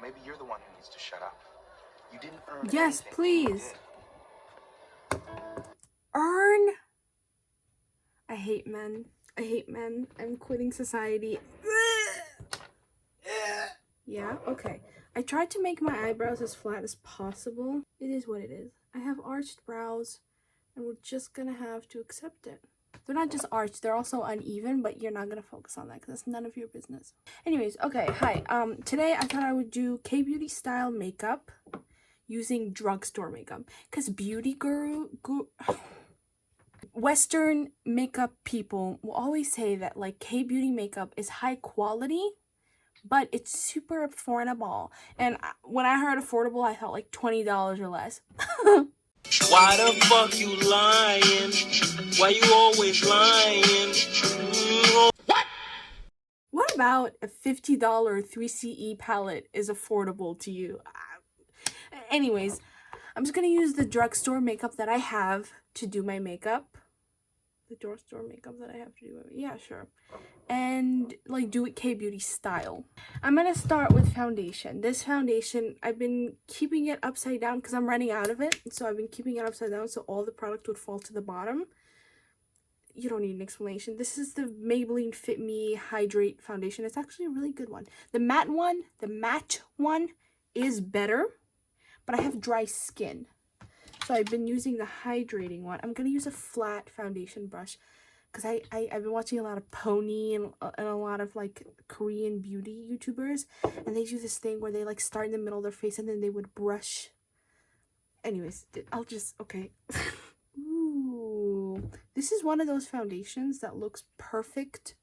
Maybe you're the one who needs to shut up. You didn't earn Yes, anything. please. Earn. I hate men. I hate men. I'm quitting society. Yeah, okay. I tried to make my eyebrows as flat as possible. It is what it is. I have arched brows, and we're just gonna have to accept it. They're not just arched, they're also uneven, but you're not gonna focus on that because that's none of your business. Anyways, okay, hi. Today I thought I would do Kbeauty style makeup using drugstore makeup. Because beauty Western makeup people will always say that like Kbeauty makeup is high quality, but it's super affordable. And when I heard affordable, I thought like $20 or less. Why the fuck you lying? Why you always lying? What about a $50 3CE palette is affordable to you? Anyways, I'm just gonna use the drugstore makeup that I have to do my makeup. The drugstore makeup that I have to do it. Yeah, sure. And like do it Kbeauty style. I'm gonna start with foundation. This foundation, I've been keeping it upside down because I'm running out of it. So I've been keeping it upside down so all the product would fall to the bottom. You don't need an explanation. This is the Maybelline Fit Me Hydrate foundation. It's actually a really good one. The matte one is better, but I have dry skin. So I've been using the hydrating one. I'm going to use a flat foundation brush because I've been watching a lot of Pony and a lot of like Korean beauty YouTubers. And they do this thing where they like start in the middle of their face and then they would brush. Anyways, I'll just, okay. Ooh, this is one of those foundations that looks perfect.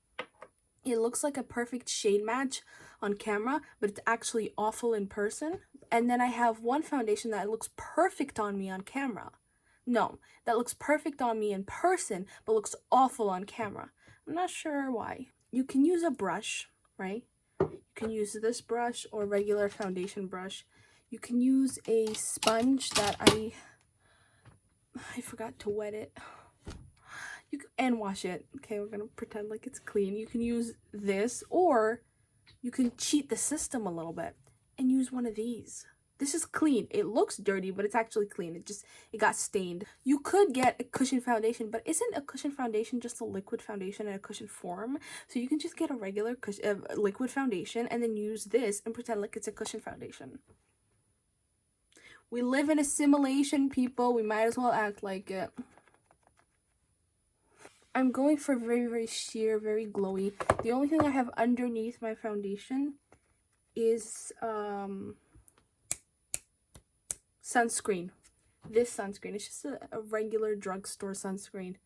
It looks like a perfect shade match on camera, but it's actually awful in person. And then I have one foundation that looks perfect on me on camera. No, that looks perfect on me in person, but looks awful on camera. I'm not sure why. You can use a brush, right? You can use this brush or regular foundation brush. You can use a sponge that I forgot to wet it. And wash it. Okay, we're gonna pretend like it's clean. You can use this, or you can cheat the system a little bit and use one of these. This is clean. It looks dirty, but it's actually clean. It got stained. You could get a cushion foundation, but isn't a cushion foundation just a liquid foundation in a cushion form? So you can just get a regular liquid foundation and then use this and pretend like it's a cushion foundation. We live in a simulation, people. We might as well act like it. I'm going for very, very sheer, very glowy. The only thing I have underneath my foundation is sunscreen. This sunscreen. It's just a regular drugstore sunscreen.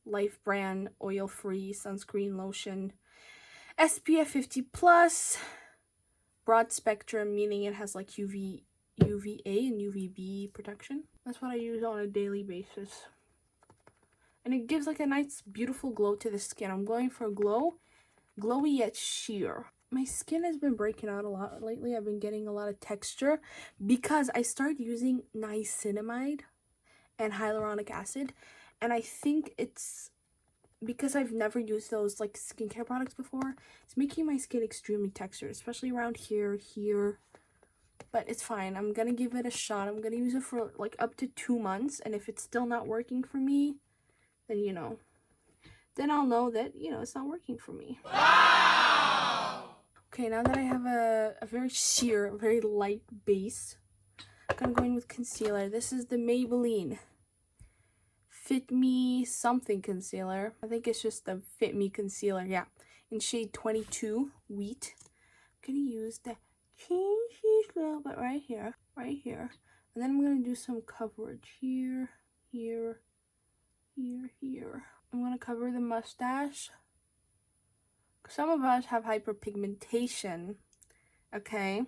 Life brand, oil-free sunscreen lotion. SPF 50+. Broad spectrum, meaning it has like UVA and UVB protection. That's what I use on a daily basis. And it gives like a nice, beautiful glow to the skin. I'm going for glowy yet sheer. My skin has been breaking out a lot lately. I've been getting a lot of texture because I started using niacinamide and hyaluronic acid. And I think it's because I've never used those like skincare products before. It's making my skin extremely textured, especially around here. But it's fine. I'm gonna give it a shot. I'm gonna use it for like up to 2 months. And if it's still not working for me, then, then I'll know that, it's not working for me. Wow! Okay, now that I have a very sheer, very light base, I'm gonna go in with concealer. This is the Maybelline Fit Me something concealer. I think it's just the Fit Me concealer, yeah. In shade 22, Wheat. I'm gonna use the teensy little bit right here. And then I'm gonna do some coverage here. I'm gonna cover the mustache. Some of us have hyperpigmentation. Okay,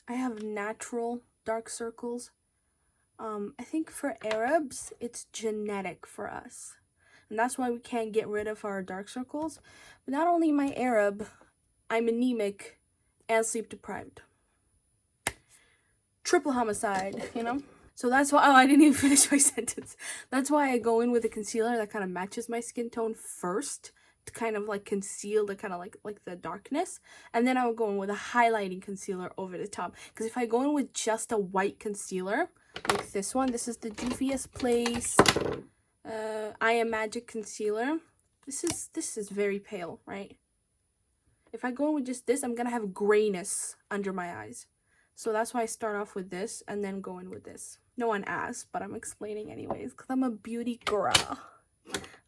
I have natural dark circles. I think for Arabs it's genetic for us, and that's why we can't get rid of our dark circles. But not only am I Arab, I'm anemic and sleep deprived. Triple homicide, So that's why, I didn't even finish my sentence. That's why I go in with a concealer that kind of matches my skin tone first to kind of like conceal the kind of like the darkness. And then I would go in with a highlighting concealer over the top. Because if I go in with just a white concealer, like this one, this is the Juvia's Place I Am Magic concealer. This is very pale, right? If I go in with just this, I'm gonna have grayness under my eyes. So that's why I start off with this and then go in with this. No one asked, but I'm explaining anyways because I'm a beauty girl.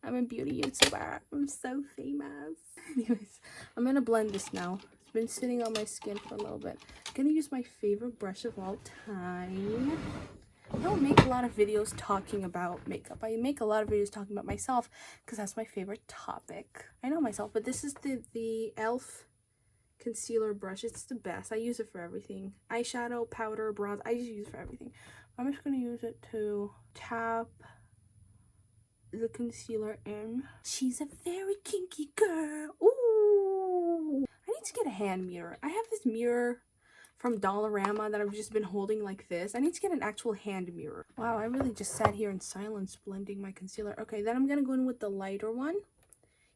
I'm a beauty YouTuber. I'm so famous. Anyways, I'm gonna blend this now. It's been sitting on my skin for a little bit. I'm gonna use my favorite brush of all time. I don't make a lot of videos talking about makeup. I make a lot of videos talking about myself because that's my favorite topic. I know myself, but this is the e.l.f. concealer brush. It's the best. I use it for everything. Eyeshadow, powder, bronze. I just use it for everything. I'm just gonna use it to tap the concealer in. She's a very kinky girl. Ooh. I need to get a hand mirror. I have this mirror from Dollarama that I've just been holding like this. I need to get an actual hand mirror. Wow, I really just sat here in silence blending my concealer. Okay, then I'm gonna go in with the lighter one.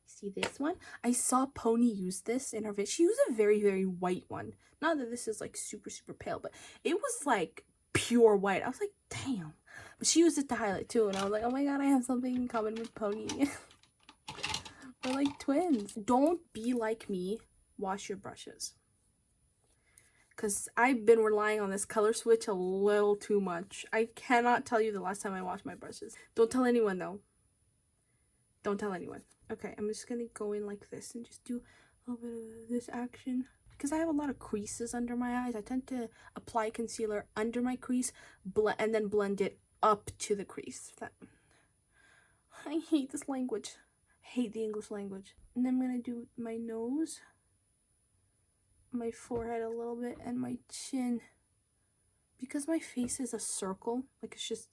See this one? I saw Pony use this in her video. She used a very, very white one. Not that this is like super, super pale, but it was like pure white. I was like, damn. But she used it to highlight too, and I was like, oh my god, I have something in common with Pony. We're like twins. Don't be like me. Wash your brushes. Because I've been relying on this color switch a little too much. I cannot tell you the last time I washed my brushes. Don't tell anyone though. Don't tell anyone. Okay, I'm just going to go in like this and just do a little bit of this action. Because I have a lot of creases under my eyes. I tend to apply concealer under my crease and then blend it up to the crease. I hate this language. I hate the English language. And then I'm going to do my nose, my forehead a little bit, and my chin. Because my face is a circle, like it's just,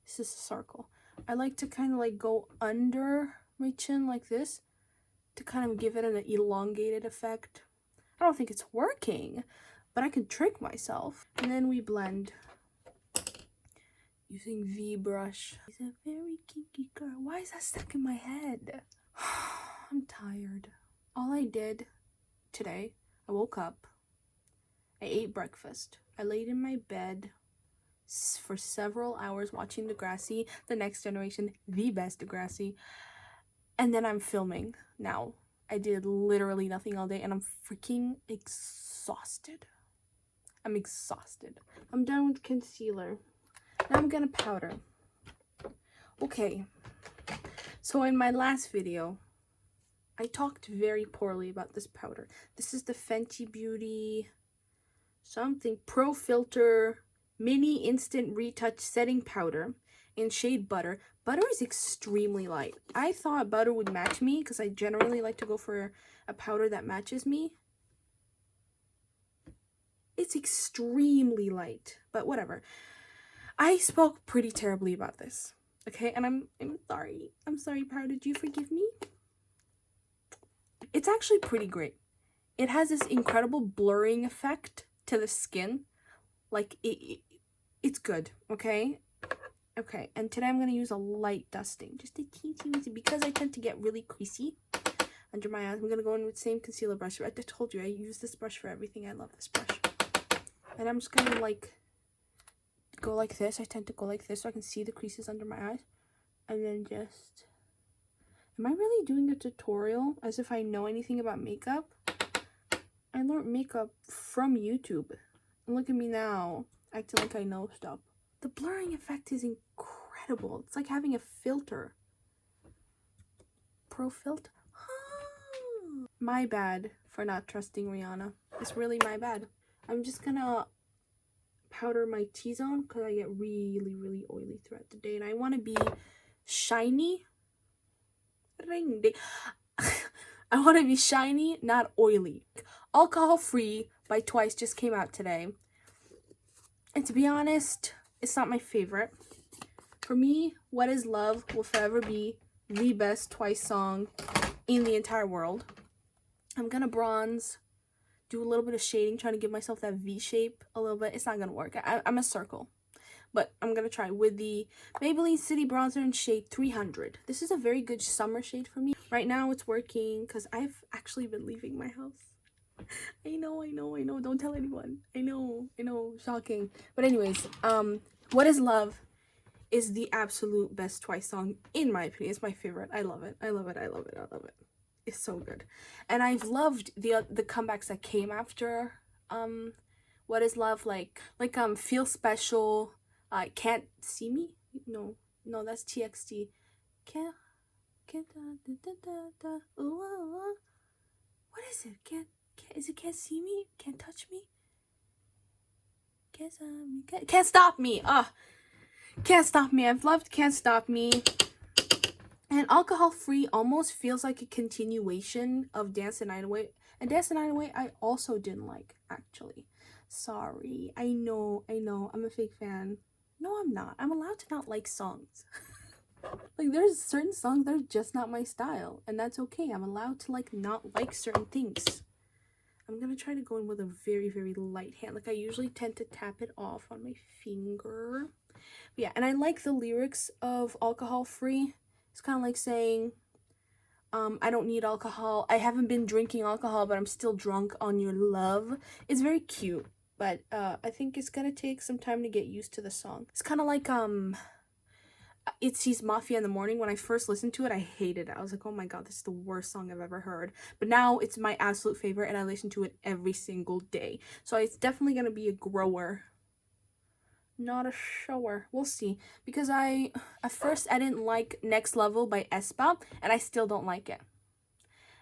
this is a circle. I like to kind of like go under my chin like this to kind of give it an elongated effect. I don't think it's working, but I can trick myself. And then we blend using V brush. She's a very kinky girl. Why is that stuck in my head? I'm tired. All I did today, I woke up, I ate breakfast, I laid in my bed for several hours watching Degrassi, The Next Generation, the best Degrassi, and then I'm filming now. I did literally nothing all day and I'm freaking exhausted. I'm exhausted. I'm done with concealer. Now I'm gonna powder. Okay, so in my last video, I talked very poorly about this powder. This is the Fenty Beauty something Pro Filter Mini Instant Retouch Setting Powder in shade Butter. Butter is extremely light. I thought butter would match me because I generally like to go for a powder that matches me. It's extremely light, but whatever. I spoke pretty terribly about this, okay? And I'm sorry. I'm sorry, powder. Did you forgive me? It's actually pretty great. It has this incredible blurring effect to the skin. Like, it's good, okay? Okay, and today I'm going to use a light dusting. Just a teensy, because I tend to get really creasy under my eyes. I'm going to go in with the same concealer brush. I told you, I use this brush for everything. I love this brush. And I'm just going to, like, go like this. I tend to go like this so I can see the creases under my eyes. And then just... Am I really doing a tutorial as if I know anything about makeup? I learned makeup from YouTube. And look at me now, acting like I know stuff. The blurring effect is incredible. It's like having a filter. Pro Filter. My bad for not trusting Rihanna. It's really my bad. I'm just gonna powder my T-zone because I get really, really oily throughout the day. And I want to be shiny. I want to be shiny, not oily. Alcohol Free by Twice just came out today. And to be honest, it's not my favorite. For me, What Is Love will forever be the best Twice song in the entire world. I'm gonna bronze, do a little bit of shading, trying to give myself that V shape a little bit. It's not gonna work. I'm a circle. but I'm gonna try with the Maybelline City Bronzer in shade 300. This is a very good summer shade for me. Right now it's working because I've actually been leaving my house. I know, don't tell anyone. I know, shocking. But anyways, What Is Love is the absolute best Twice song in my opinion. It's my favorite. I love it. It's so good. And I've loved the comebacks that came after What Is Love, like Feel Special, Can't See Me? No, that's TXT. Can't what is it? Is it Can't See Me? Can't Touch Me? Can't Stop Me. Can't Stop Me. I've loved Can't Stop Me. And Alcohol Free almost feels like a continuation of Dance the Night Away. And Dance the Night Away I also didn't like, actually. Sorry. I know. I'm a fake fan. No, I'm not. I'm allowed to not like songs. Like, there's certain songs that are just not my style. And that's okay. I'm allowed to, like, not like certain things. I'm gonna try to go in with a very, very light hand. Like, I usually tend to tap it off on my finger. But yeah, and I like the lyrics of Alcohol Free. It's kind of like saying, I don't need alcohol. I haven't been drinking alcohol, but I'm still drunk on your love. It's very cute, but I think it's gonna take some time to get used to the song. It's kind of like Itzy's Mafia in the Morning. When I first listened to it, I hated it. I was like, oh my god, this is the worst song I've ever heard. But now it's my absolute favorite, and I listen to it every single day. So it's definitely gonna be a grower, not a shower. We'll see. Because at first I didn't like Next Level by aespa, and I still don't like it.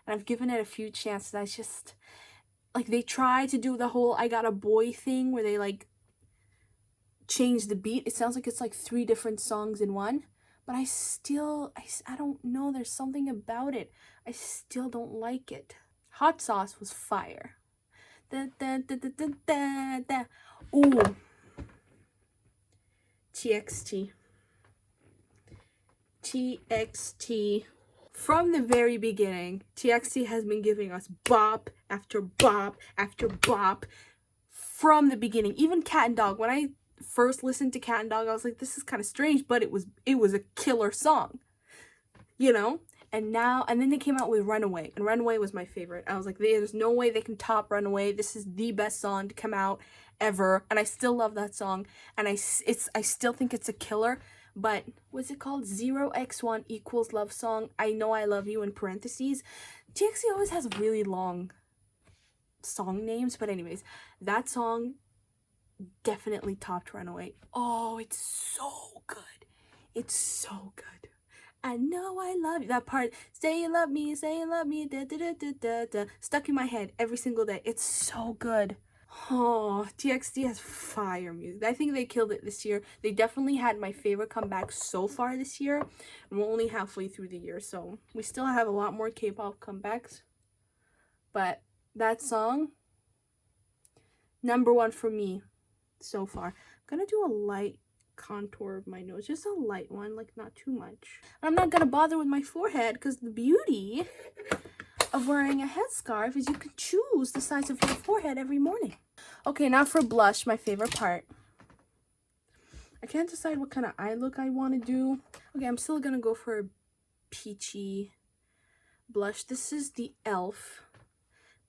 And I've given it a few chances. I just, like, they try to do the whole I Got a Boy thing where they, like, change the beat. It sounds like it's, like, 3 different songs in one. But I don't know. There's something about it. I still don't like it. Hot Sauce was fire. Ooh. TXT. From the very beginning, TXT has been giving us bop after bop after bop from the beginning. Even Cat and Dog. When I first listened to Cat and Dog, I was like, this is kind of strange, but it was a killer song, you know. And then they came out with Runaway, and Runaway was my favorite. I was like, there's no way they can top Runaway. This is the best song to come out ever, and I still love that song, and I still think it's a killer. But what's it called? 0x1 equals love song. I Know I Love You in parentheses. TXT always has really long song names, but anyways, that song definitely topped Runaway. Oh, it's so good. It's so good. I know I love you. That part, say you love me, da da da da da da, stuck in my head every single day. It's so good. Oh, TXT has fire music. I think they killed it this year. They definitely had my favorite comeback so far this year. And we're only halfway through the year, so we still have a lot more K-pop comebacks. But that song, #1 for me so far. I'm gonna do a light contour of my nose, just a light one, like not too much. I'm not gonna bother with my forehead because the beauty of wearing a headscarf is you can choose the size of your forehead every morning. Okay, now for blush, my favorite part. I can't decide what kind of eye look I want to do. Okay, I'm still gonna go for a peachy blush. This is the e.l.f.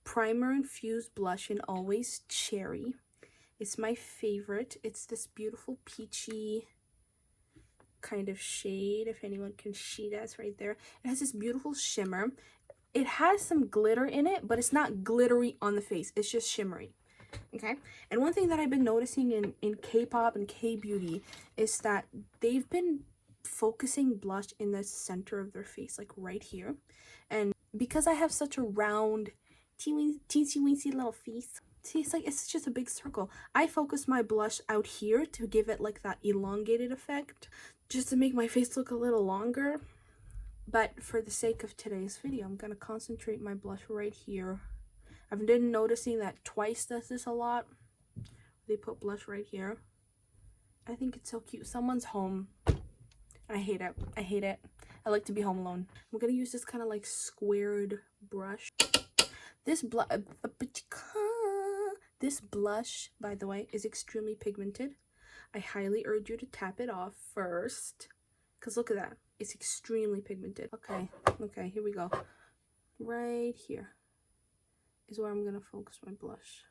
Primer Infused Blush in Always Cherry. It's my favorite. It's this beautiful peachy kind of shade, if anyone can see that, right there. It has this beautiful shimmer. It has some glitter in it, but it's not glittery on the face. It's just shimmery. Okay? And one thing that I've been noticing in K-pop and Kbeauty is that they've been focusing blush in the center of their face, like right here. And because I have such a round, teensy-weensy little face, see, it's just a big circle. I focus my blush out here to give it like that elongated effect, just to make my face look a little longer. But for the sake of today's video, I'm going to concentrate my blush right here. I've been noticing that Twice does this a lot. They put blush right here. I think it's so cute. Someone's home. And I hate it. I hate it. I like to be home alone. I'm going to use this kind of like squared brush. This blush, by the way, is extremely pigmented. I highly urge you to tap it off first. Because look at that. It's extremely pigmented. Okay, here we go. Right here is where I'm going to focus my blush.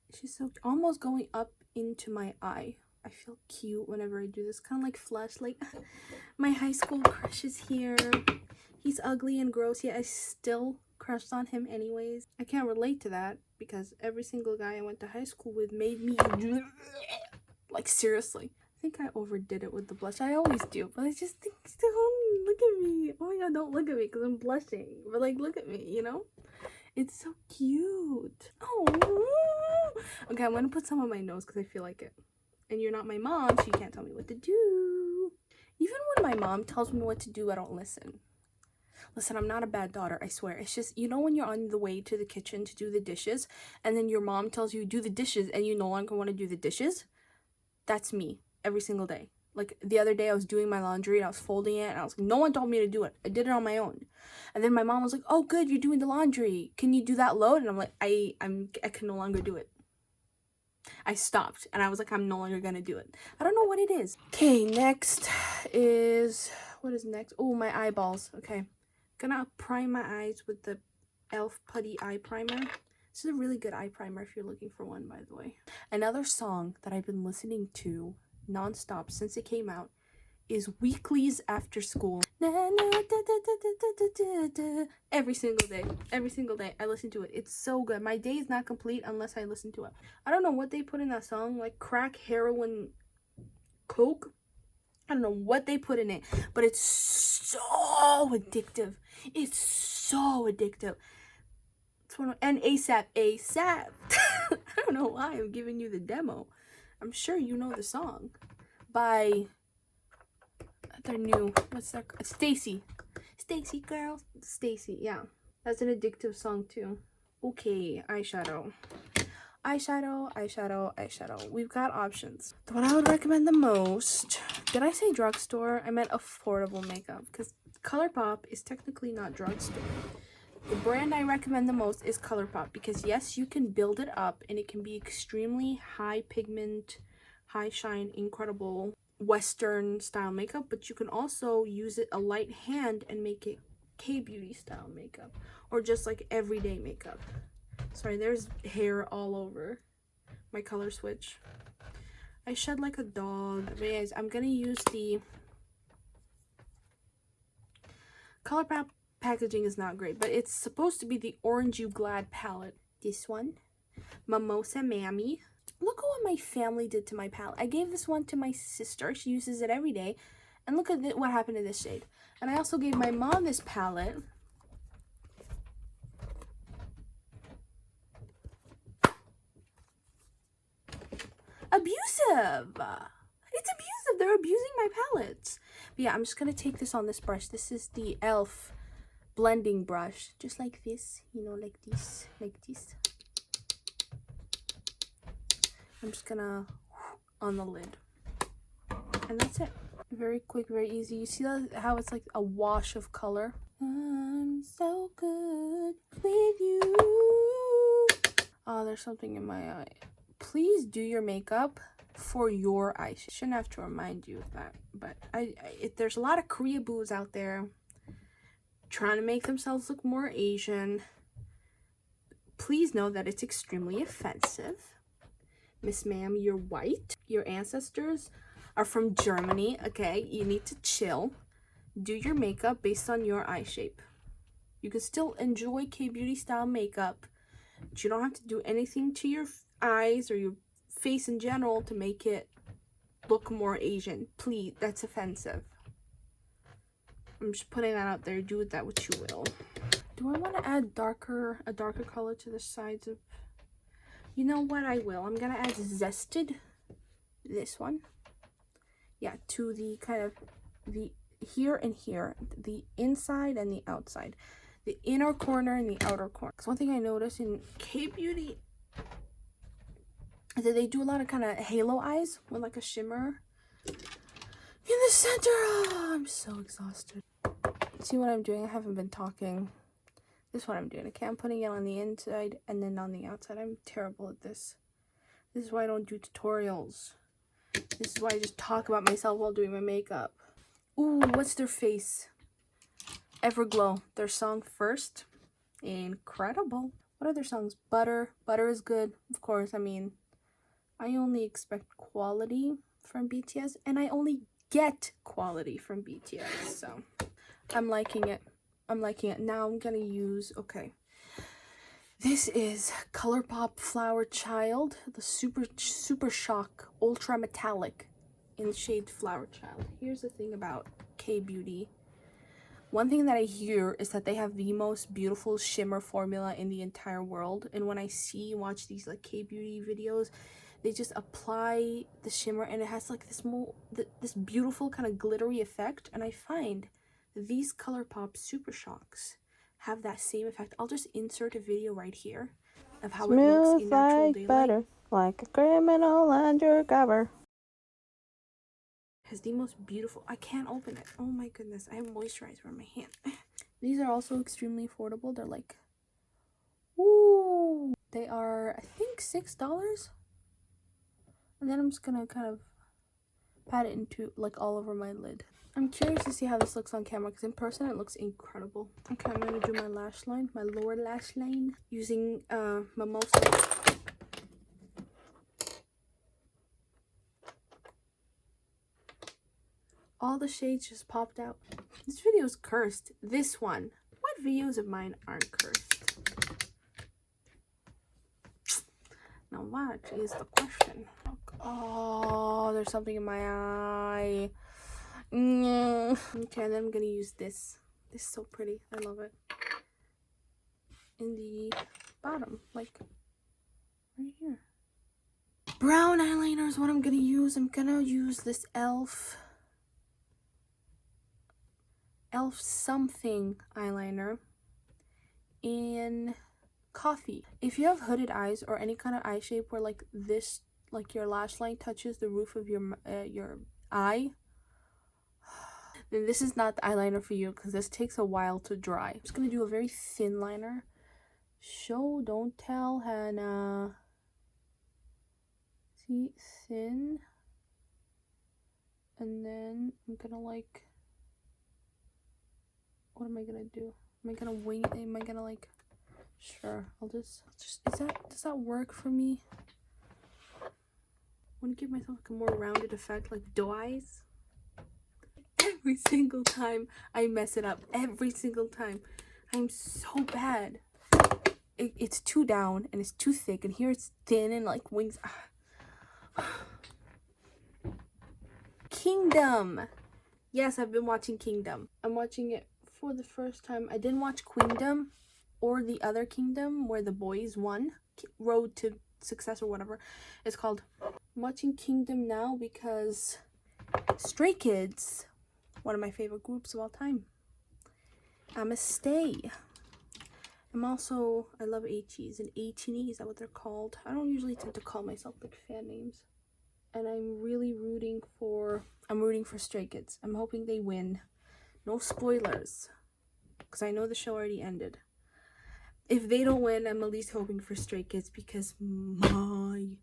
It's just so almost going up into my eye. I feel cute whenever I do this. Kind of like flush. Like, my high school crush is here. He's ugly and gross, yet I still crushed on him anyways. I can't relate to that because every single guy I went to high school with made me like, seriously. I think I overdid it with the blush. I always do, but I just think, don't look at me. Oh my god, don't look at me because I'm blushing. But like, look at me, you know? It's so cute. Oh. Okay, I'm gonna put some on my nose because I feel like it. And you're not my mom, so you can't tell me what to do. Even when my mom tells me what to do, I don't listen. Listen, I'm not a bad daughter, I swear. It's just, you know when you're on the way to the kitchen to do the dishes, and then your mom tells you do the dishes, and you no longer want to do the dishes? That's me, every single day. Like, the other day I was doing my laundry, and I was folding it, and I was like, no one told me to do it. I did it on my own. And then my mom was like, oh, good, you're doing the laundry. Can you do that load? And I'm like, I can no longer do it. I stopped, and I was like, I'm no longer gonna do it. I don't know what it is. Okay, next is, what is next? Oh, my eyeballs. Okay, gonna prime my eyes with the e.l.f. Putty Eye Primer. This is a really good eye primer if you're looking for one, by the way. Another song that I've been listening to nonstop since it came out is Weekly's After School. Every single day I listen to it. It's so good. My day is not complete unless I listen to it. I don't know what they put in that song, like crack, heroin, coke. I don't know what they put in it, but it's so addictive. It's so addictive. It's one of, and ASAP. I don't know why I'm giving you the demo. I'm sure you know the song by their new, what's that? Stacy girl. Stacy, yeah. That's an addictive song too. Okay, eyeshadow. We've got options. The one I would recommend the most, did I say drugstore? I meant affordable makeup because Colourpop is technically not drugstore. The brand I recommend the most is Colourpop because yes, you can build it up and it can be extremely high pigment, high shine, incredible Western style makeup, but you can also use it a light hand and make it Kbeauty style makeup or just like everyday makeup. Sorry, there's hair all over my color switch. I shed like a dog. But anyways, I'm gonna use the Colourpop packaging is not great, but it's supposed to be the Orange You Glad palette. This one, Mimosa Mammy. Look at what my family did to my palette. I gave this one to my sister. She uses it every day. And look at what happened to this shade. And I also gave my mom this palette. Abusive! It's abusive. They're abusing my palettes. But yeah, I'm just going to take this on this brush. This is the e.l.f. blending brush. Just like this. You know, like this. Like this. I'm just gonna on the lid, and that's it. Very quick, very easy. You see that, how it's like a wash of color? I'm so good with you. Oh, there's something in my eye. Please do your makeup for your eyes. Shouldn't have to remind you of that, but there's a lot of Kbeauty out there trying to make themselves look more Asian. Please know that it's extremely offensive. Miss Ma'am, you're white. Your ancestors are from Germany, okay? You need to chill. Do your makeup based on your eye shape. You can still enjoy Kbeauty style makeup, but you don't have to do anything to your eyes or your face in general to make it look more Asian. Please, that's offensive. I'm just putting that out there. Do with that what you will. Do I want to add a darker color to the sides of... You know what, I will. I'm going to add Zested, this one. Yeah, to the kind of the here and here, the inside and the outside. The inner corner and the outer corner. Because one thing I noticed in Kbeauty is that they do a lot of kind of halo eyes with like a shimmer in the center. Oh, I'm so exhausted. See what I'm doing? I haven't been talking. This is what I'm doing. Okay, I'm putting it on the inside and then on the outside. I'm terrible at this. This is why I don't do tutorials. This is why I just talk about myself while doing my makeup. Ooh, what's their face? Everglow. Their song First. Incredible. What other songs? Butter. Butter is good. Of course, I mean, I only expect quality from BTS. And I only get quality from BTS. So, I'm liking it. I'm liking it. Now I'm gonna use... Okay. This is Colourpop Flower Child, the Super Shock Ultra Metallic in shade Flower Child. Here's the thing about Kbeauty. One thing that I hear is that they have the most beautiful shimmer formula in the entire world. And when I watch these like Kbeauty videos, they just apply the shimmer and it has like this beautiful kind of glittery effect. And I find these Colourpop Super Shocks have that same effect. I'll just insert a video right here of how it looks in natural like daylight. butter, like a criminal undercover. Has the most beautiful... I can't open it. Oh my goodness. I have moisturizer on my hand. These are also extremely affordable. They're like... Ooh! They are, I think, $6. And then I'm just gonna kind of pat it into, like, all over my lid. I'm curious to see how this looks on camera, because in person it looks incredible. Okay, I'm going to do my lash line, my lower lash line, using Mimosa. All the shades just popped out. This video is cursed. This one. What videos of mine aren't cursed? Now that is the question. Oh, there's something in my eye. Okay, and then I'm gonna use this. This is so pretty. I love it. In the bottom, like right here. Brown eyeliner is what I'm gonna use. I'm gonna use this elf something eyeliner in coffee. If you have hooded eyes or any kind of eye shape where like this, like your lash line touches the roof of your eye, then this is not the eyeliner for you, because this takes a while to dry. I'm just gonna do a very thin liner. Show, don't tell, Hannah. See, thin. And then I'm gonna like... What am I gonna do? Am I gonna wing it? Am I gonna like... Sure, I'll just... Does that work for me? I want to give myself like a more rounded effect, like doe eyes. Every single time I mess it up. Every single time. I'm so bad. It's too down and it's too thick, and here it's thin and like wings. Kingdom. Yes, I've been watching Kingdom. I'm watching it for the first time. I didn't watch Queendom or the other Kingdom where the boys won. Road to Success or whatever it's called. I'm watching Kingdom now because Stray Kids, one of my favorite groups of all time. I'ma stay. I love ATEEZ and ATEEZ, is that what they're called? I don't usually tend to call myself like fan names. And I'm rooting for Stray Kids. I'm hoping they win. No spoilers, because I know the show already ended. If they don't win, I'm at least hoping for Stray Kids, because my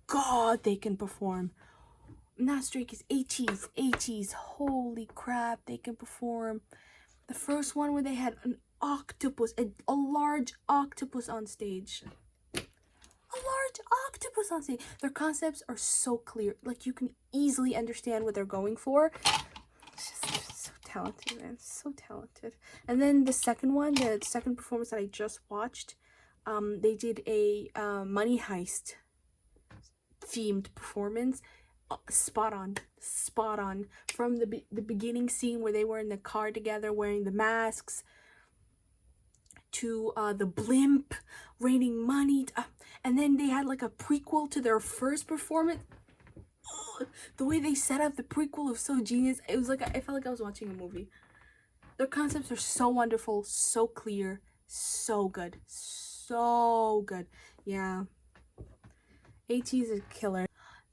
God, they can perform. Not Stray Kids, ATEEZ. Holy crap, they can perform. The first one where they had an octopus, a large octopus on stage. Their concepts are so clear. Like, you can easily understand what they're going for. They're so talented, man. So talented. And then the second one, the second performance that I just watched, they did a Money Heist themed performance. Spot on. From the beginning scene where they were in the car together wearing the masks, to the blimp raining money, and then they had like a prequel to their first performance. The way they set up the prequel was so genius. It was like, I felt like I was watching a movie. Their concepts are so wonderful, so clear, so good. Yeah, ATEEZ is a killer.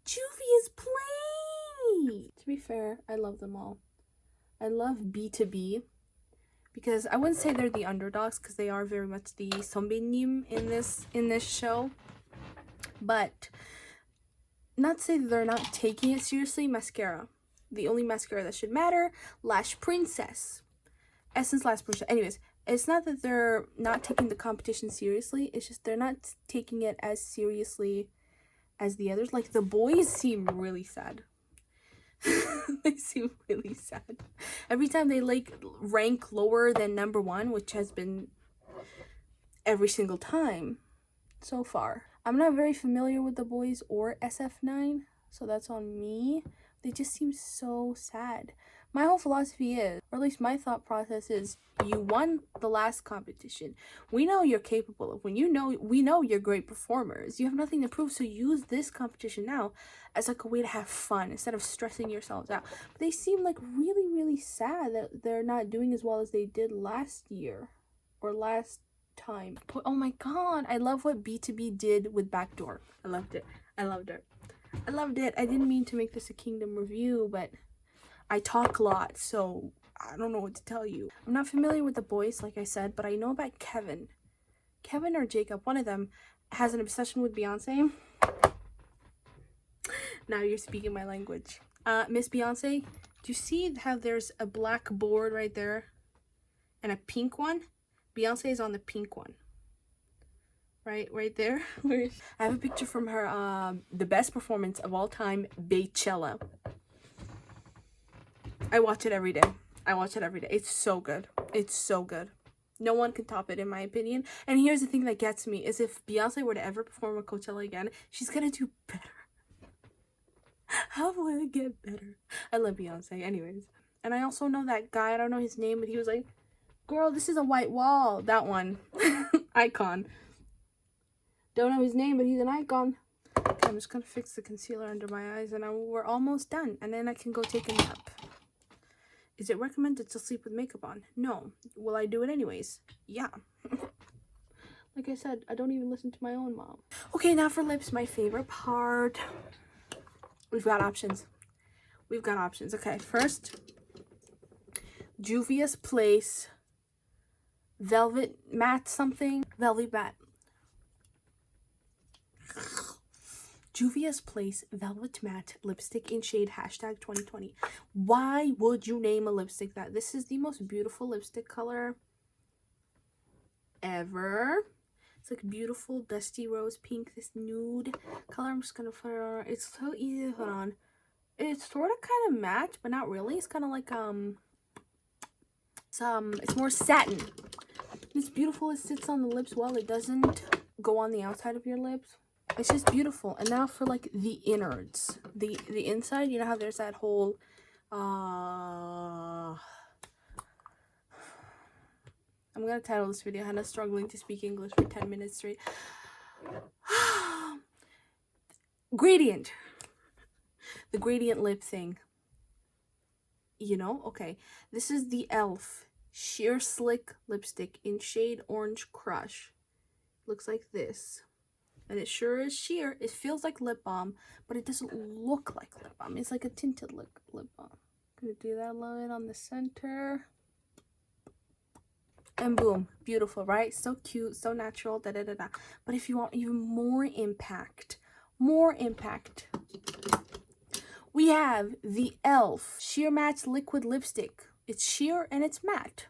Juvie is playing. To be fair, I love them all. I love B2B, because I wouldn't say they're the underdogs, because they are very much the 선배님 in this show. But not to say that they're not taking it seriously. Mascara, the only mascara that should matter. Lash Princess, Essence Lash Princess. Anyways, it's not that they're not taking the competition seriously, it's just they're not taking it as seriously as the others. Like, the boys seem really sad. They seem really sad every time they like rank lower than number 1, which has been every single time so far. I'm not very familiar with the boys or SF9, so that's on me. They just seem so sad. My whole philosophy is, or at least my thought process is, you won the last competition. We know you're capable of, we know you're great performers. You have nothing to prove, so use this competition now as like a way to have fun instead of stressing yourselves out. But they seem like really, really sad that they're not doing as well as they did last year or last time. But oh my god, I love what B2B did with Backdoor. I loved it. I loved it. I loved it. I didn't mean to make this a Kingdom review, but I talk a lot, so I don't know what to tell you. I'm not familiar with the boys, like I said, but I know about Kevin. Kevin or Jacob, one of them, has an obsession with Beyonce. Now you're speaking my language. Miss Beyonce, do you see how there's a black board right there and a pink one? Beyonce is on the pink one. Right there. I have a picture from her, the best performance of all time, Beychella. I watch it every day. It's so good. It's so good. No one can top it, in my opinion. And here's the thing that gets me, is if Beyonce were to ever perform at Coachella again, she's gonna do better. How will it get better? I love Beyonce. Anyways. And I also know that guy, I don't know his name, but he was like, girl, this is a white wall. That one. Icon. Don't know his name, but he's an icon. Okay, I'm just gonna fix the concealer under my eyes, and we're almost done. And then I can go take a nap. Is it recommended to sleep with makeup on? No. Will I do it anyways? Yeah. Like I said, I don't even listen to my own mom. Okay, now for lips, my favorite part. We've got options. Okay, first, Juvia's Place Velvet Matte something. Velvet Matte. Juvia's Place Velvet Matte lipstick in shade #2020. Why would you name a lipstick that? This is the most beautiful lipstick color ever. It's like beautiful dusty rose pink, this nude color. I'm just gonna put it on. It's so easy to put on. It's sort of kind of matte, but not really. It's kind of like it's more satin. It's beautiful. It sits on the lips well. It doesn't go on the outside of your lips. It's just beautiful. And now for like the innards, the inside, you know how there's that whole I'm gonna title this video Hannah struggling to speak English for 10 minutes straight. Gradient. The gradient lip thing. You know? Okay. This is the e.l.f. Sheer Slick lipstick in shade Orange Crush. Looks like this. And it sure is sheer. It feels like lip balm, but it doesn't look like lip balm. It's like a tinted lip balm. Gonna do that a little bit on the center. And boom. Beautiful, right? So cute, so natural, da-da-da-da. But if you want even more impact, we have the e.l.f. Sheer Matte Liquid Lipstick. It's sheer and it's matte.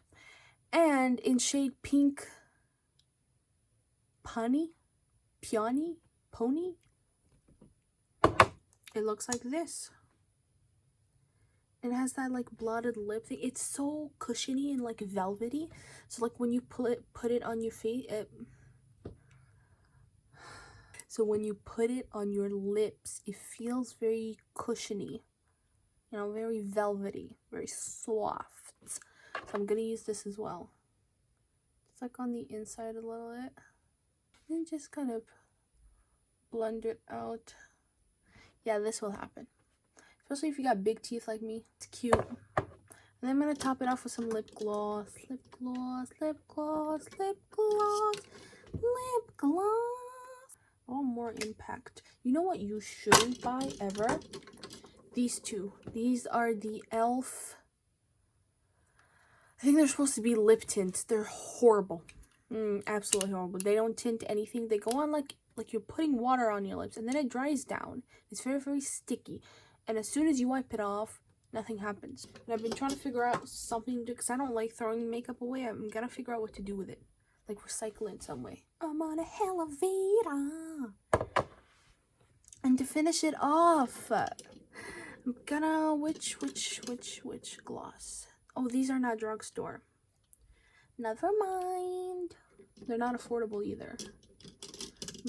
And in shade Pink Peony? Pony? It looks like this. It has that like blotted lip thing. It's so cushiony and like velvety. So like when you put it on your face, so when you put it on your lips, it feels very cushiony. You know, very velvety, very soft. So I'm gonna use this as well. It's like on the inside a little bit. And just kind of blend it out. Yeah, this will happen. Especially if you got big teeth like me. It's cute. And then I'm going to top it off with some lip gloss. Lip gloss. Oh, more impact. You know what you shouldn't buy ever? These two. These are the e.l.f. I think they're supposed to be lip tints. They're horrible. Absolutely horrible. They don't tint anything. They go on like like you're putting water on your lips, and then it dries down. It's very, very sticky. And as soon as you wipe it off, nothing happens. And I've been trying to figure out something to do, because I don't like throwing makeup away. I'm gonna figure out what to do with it. Like recycle it in some way. I'm on a elevator. And to finish it off, I'm gonna, which gloss? Oh, these are not drugstore. Never mind. They're not affordable either.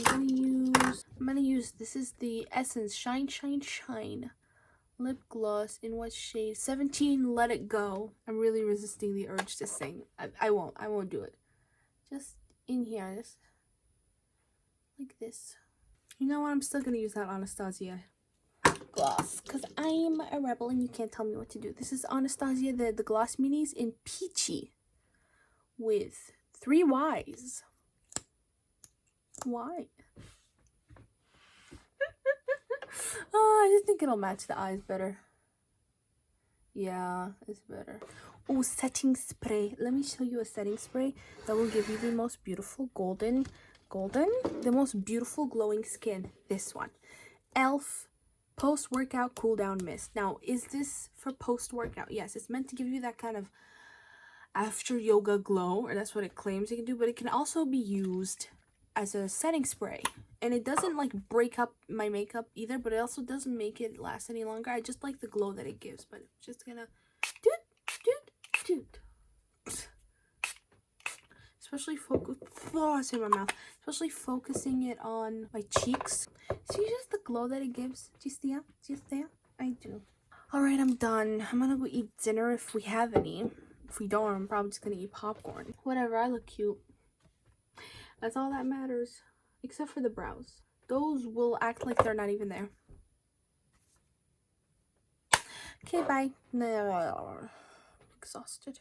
I'm gonna use, this is the Essence Shine Shine Shine lip gloss. In what shade? 17, Let It Go. I'm really resisting the urge to sing. I won't do it. Just in here, just like this. You know what? I'm still gonna use that Anastasia gloss, because I'm a rebel and you can't tell me what to do. This is Anastasia, the gloss minis in Peachy with 3 Y's. Why? Oh, I just think it'll match the eyes better. Yeah, it's better. Oh, setting spray. Let me show you a setting spray that will give you the most beautiful the most beautiful glowing skin. This one. e.l.f. Post-workout cool down mist. Now, is this for post-workout? Yes, it's meant to give you that kind of after yoga glow, or that's what it claims it can do, but it can also be used as a setting spray. And it doesn't like break up my makeup either, but it also doesn't make it last any longer. I just like the glow that it gives, but I'm just gonna especially it's in my mouth. Especially focusing it on my cheeks. See just the glow that it gives? Do you see it? Do you see it? I do. Alright, I'm done. I'm gonna go eat dinner if we have any. If we don't, I'm probably just gonna eat popcorn. Whatever, I look cute. That's all that matters. Except for the brows. Those will act like they're not even there. Okay, bye. No, exhausted.